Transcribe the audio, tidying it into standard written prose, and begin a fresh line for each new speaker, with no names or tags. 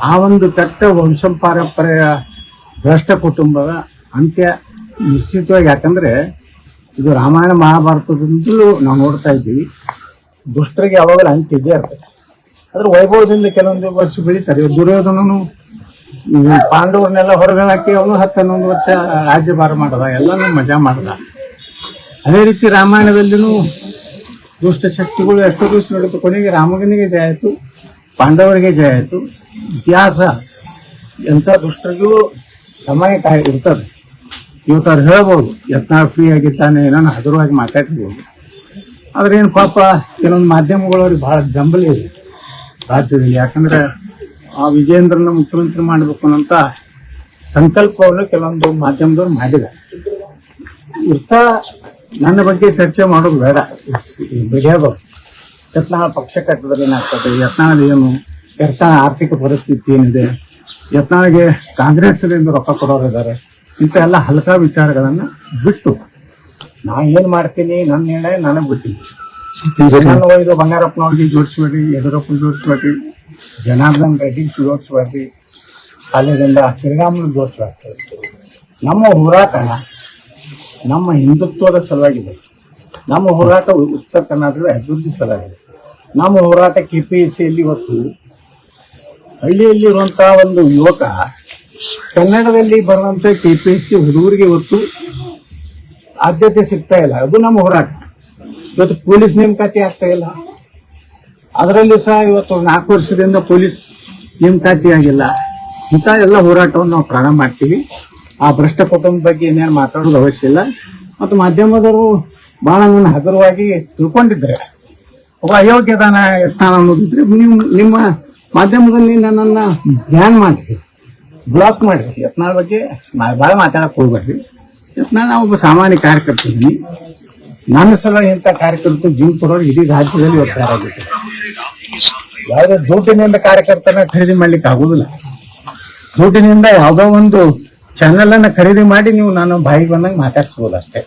ಆ ಒಂದು ಕೆಟ್ಟ ವಂಶಪಾರಂಪರ್ಯ ಭ್ರಷ್ಟ ಕುಟುಂಬದ ಅಂತ್ಯ ನಿಶ್ಚಿತವಾಗಿ. ಯಾಕಂದ್ರೆ ಇದು ರಾಮಾಯಣ ಮಹಾಭಾರತದಿಂದಲೂ ನಾವು ನೋಡ್ತಾ ಇದ್ದೀವಿ, ದುಷ್ಟರಿಗೆ ಯಾವಾಗಲೂ ಅಂತ್ಯ ಇದ್ದೇ ಇರ್ತದೆ. ಅದ್ರ ವೈಭವದಿಂದ ಕೆಲವೊಂದು ವರ್ಷ ಬೆಳೀತಾರೆ. ದುರ್ಯೋಧನನು ಪಾಂಡವರನ್ನೆಲ್ಲ ಹೊರಗೆ ಹಾಕಿ ಅವನು 10-11 ವರ್ಷ ರಾಜ್ಯಭಾರ ಮಾಡದ, ಎಲ್ಲನೂ ಮಜಾ ಮಾಡದ. ಅದೇ ರೀತಿ ರಾಮಾಯಣದಲ್ಲಿನೂ ದುಷ್ಟ ಶಕ್ತಿಗಳು ಎಷ್ಟೋ ದಿವಸ ನಡೀತು, ಕೊನೆಗೆ ರಾಮನಿಗೆ ಜಯ ಆಯಿತು, ಪಾಂಡವರಿಗೆ ಜಯ ಆಯಿತು. ಇತಿಹಾಸ ಎಂಥ ದುಷ್ಟರಿಗೂ ಸಮಯ ಇರ್ತದೆ. ಇವತ್ತು ಹೇಳ್ಬೋದು ಯತ್ನಾಳ್ ಫ್ರೀ ಆಗಿದ್ದಾನೆ, ನಾನು ಹಗುರವಾಗಿ ಮಾತಾಡ್ಬೋದು. ಆದ್ರೆ ಏನು ಪಾಪ ಕೆಲವೊಂದು ಮಾಧ್ಯಮಗಳವ್ರಿಗೆ ಬಹಳ ಬೆಂಬಲ ಇದೆ ರಾಜ್ಯದಲ್ಲಿ. ಯಾಕಂದ್ರೆ ಆ ವಿಜಯೇಂದ್ರನ ಮುಖ್ಯಮಂತ್ರಿ ಮಾಡಬೇಕು ಅನ್ನೋಂಥ ಸಂಕಲ್ಪವನ್ನು ಕೆಲವೊಂದು ಮಾಧ್ಯಮದವ್ರು ಮಾಡಿದ್ದಾರೆ. ನನ್ನ ಬಗ್ಗೆ ಚರ್ಚೆ ಮಾಡೋದು ಬೇಡ, ಬಿಡಿಯೋದು. ಯತ್ನಾಳ್ ಪಕ್ಷ ಕಟ್ಟಿದ್ರೆ ಏನಾಗ್ತದೆ, ಯತ್ನಾಳ್ ಏನು, ಯತ್ನಾಳ್ ಆರ್ಥಿಕ ಪರಿಸ್ಥಿತಿ ಏನಿದೆ, ಯತ್ನಾಳ್ಗೆ ಕಾಂಗ್ರೆಸ್ನಿಂದ ರೊಕ್ಕ ಕೊಡೋರು ಇದ್ದಾರೆ, ಇಂಥ ಎಲ್ಲ ಹಲ್ಕಾ ವಿಚಾರಗಳನ್ನ ಬಿಟ್ಟು ನಾ ಏನ್ ಮಾಡ್ತೀನಿ, ನನ್ನ ನಿರ್ಣಯ ನನಗೆ ಬಿಟ್ಟಿನಿ. ನನ್ನ ಒಯ್ದು ಬಂಗಾರಪ್ಪನವ್ರಿಗೆ ಜೋಡಿಸ್ಬೇಡ್ರಿ, ಯಡಿಯೂರಪ್ಪನ ಜೋಡಿಸ್ಬೇಡ್ರಿ, ಜನಾರ್ದನ್ ರೆಡ್ಡಿ ಜೋಡಿಸ್ಬೇಡ್ರಿ, ಶಾಲೆದಿಂದ ಶ್ರೀರಾಮುಲು ಜೋಡಿಸ್ಬೇಡ್ರಿ. ನಮ್ಮ ಹೋರಾಟ ನಮ್ಮ ಹಿಂದುತ್ವದ ಸಲುವಾಗಿದೆ. ನಮ್ಮ ಹೋರಾಟ ಉತ್ತರ ಕರ್ನಾಟಕದ ಅಭಿವೃದ್ಧಿ ಸಲುವಾಗಿದೆ. ನಮ್ಮ ಹೋರಾಟ KPSCಯಲ್ಲಿ ಇವತ್ತು ಹಳ್ಳಿಯಲ್ಲಿರುವಂತಹ ಒಂದು ಯುವಕ ಕನ್ನಡದಲ್ಲಿ ಬರುವಂತ KPSC ಹುಡುಗರಿಗೆ ಇವತ್ತು ಆದ್ಯತೆ ಸಿಗ್ತಾ ಇಲ್ಲ. ಅದು ನಮ್ಮ ಹೋರಾಟ. ಇವತ್ತು ಪೊಲೀಸ್ ನೇಮಕಾತಿ ಆಗ್ತಾ ಇಲ್ಲ, ಅದರಲ್ಲಿ ಸಹ ಇವತ್ತು 4 ವರ್ಷದಿಂದ ಪೊಲೀಸ್ ನೇಮಕಾತಿ ಆಗಿಲ್ಲ. ಇಂಥ ಎಲ್ಲ ಹೋರಾಟವನ್ನು ನಾವು ಪ್ರಾರಂಭ ಮಾಡ್ತೀವಿ. ಆ ಭ್ರಷ್ಟ ಕುಟುಂಬದ ಬಗ್ಗೆ ಏನೇನು ಮಾತಾಡೋದು ಅವಶ್ಯ ಇಲ್ಲ. ಮತ್ತು ಮಾಧ್ಯಮದವರು ಬಹಳ ನನ್ನ ಹಗುರವಾಗಿ ತಿಳ್ಕೊಂಡಿದ್ರೆ, ಒಬ್ಬ ಅಯೋಗ್ಯದಾನ ಯತ್ನಾಳ್ ಅನ್ನೋದಿದ್ರೆ ನೀವು ನಿಮ್ಮ ಮಾಧ್ಯಮದಲ್ಲಿ ನನ್ನನ್ನು ಬ್ಯಾನ್ ಮಾಡಿರಿ, ಬ್ಲಾಕ್ ಮಾಡಿರಿ. ಯತ್ನಾಳ್ ಬಗ್ಗೆ ಭಾಳ ಮಾತಾಡಕ್ಕೆ ಹೋಗ್ಬೇಡ್ರಿ. ಯತ್ನಾಳ್ ನಾವು ಒಬ್ಬ ಸಾಮಾನ್ಯ ಕಾರ್ಯಕರ್ತಿದ್ದೀನಿ. ನನ್ನ ಸಲುವಾಗಿ ಇಂಥ ಕಾರ್ಯಕರ್ತರು ಜಿಮ್ ಕೊಡೋರು ಇಡೀ ರಾಜ್ಯದಲ್ಲಿ ಒತ್ತಾರಾಗುತ್ತೆ. ಯಾವುದೇ ದುಡ್ಡಿನಿಂದ ಕಾರ್ಯಕರ್ತನ ಖರೀದಿ ಮಾಡ್ಲಿಕ್ಕೆ ಆಗೋದಿಲ್ಲ. ದುಡ್ಡಿನಿಂದ ಯಾವುದೋ ಒಂದು ಚಾನೆಲ್ ಅನ್ನ ಖರೀದಿ ಮಾಡಿ ನೀವು ನಾನು ಬಾಯಿಗೆ ಬಂದಂಗೆ ಮಾತಾಡ್ಸ್ಬೋದು ಅಷ್ಟೇ.